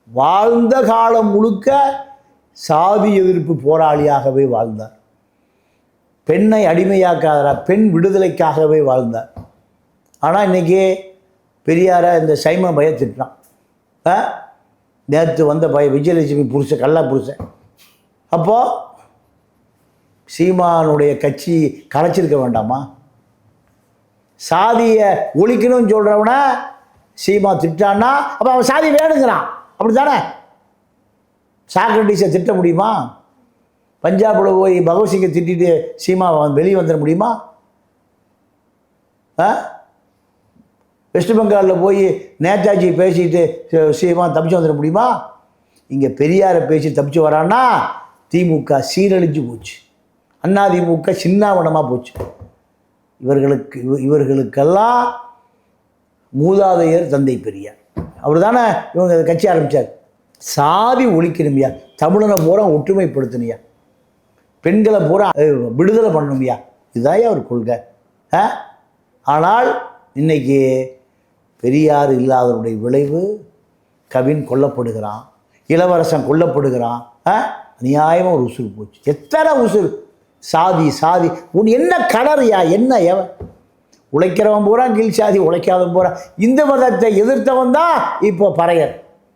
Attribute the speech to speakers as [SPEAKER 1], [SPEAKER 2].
[SPEAKER 1] வாழ்ந்த காலம் முழுக்க சாதி எதிர்ப்பு போராளியாகவே வாழ்ந்தார். பெண்ணை அடிமையாக்காத பெண் விடுதலைக்காகவே வாழ்ந்தார். ஆனால் இன்றைக்கி பெரியாரை இந்த சைம பய திட்டான். நேற்று வந்த விஜயலட்சுமி புருஷன் கள்ளா புருஷன். அப்போது சீமானுடைய கட்சி கலைச்சிருக்க வேண்டாமா? சாதியை ஒழிக்கணும்னு சொல்கிறவன சீமா திட்டான்னா அப்போ அவன் சாதி வேணுங்கிறான். அப்படி தானே? சாக்ரட்டிஸை திட்ட முடியுமா? பஞ்சாபில் போய் பகவத்சிங்கை திட்டிட்டு சீமா வெளியே வந்துட முடியுமா? வெஸ்ட் பெங்காலில் போய் நேதாஜி பேசிட்டு சீமா தப்பிச்சு வந்துட முடியுமா? இங்கே பெரியாரை பேசி தப்பிச்சு வரான்னா திமுக சீரழிஞ்சு போச்சு, அதிமுக சின்னாவனமாக போச்சு. இவர்களுக்கெல்லாம் மூதாதையர் தந்தை பெரியார். அவர் தானே இவங்க கட்சி ஆரம்பித்தார். சாதி ஒழிக்கணுமையா, தமிழனை பூரா ஒற்றுமைப்படுத்தணுயா, பெண்களை பூரா விடுதலை பண்ணணுமையா, இதுதான் அவர் கொள்கை. ஆனால் இன்னைக்கு பெரியார் இல்லாதவருடைய விளைவு கவின் கொல்லப்படுகிறான், இளவரசன் கொல்லப்படுகிறான். அநியாயமாக ஒரு உசுறு போச்சு. எத்தனை உசுறு? சாதி சாதி உன் என்ன கலரியா? என்ன எவன் உழைக்கிறவன் பூரா கீழ் சாதி, உழைக்காதவன் பூரா. இந்து மதத்தை எதிர்த்தவன் தான் இப்போ பறையர்.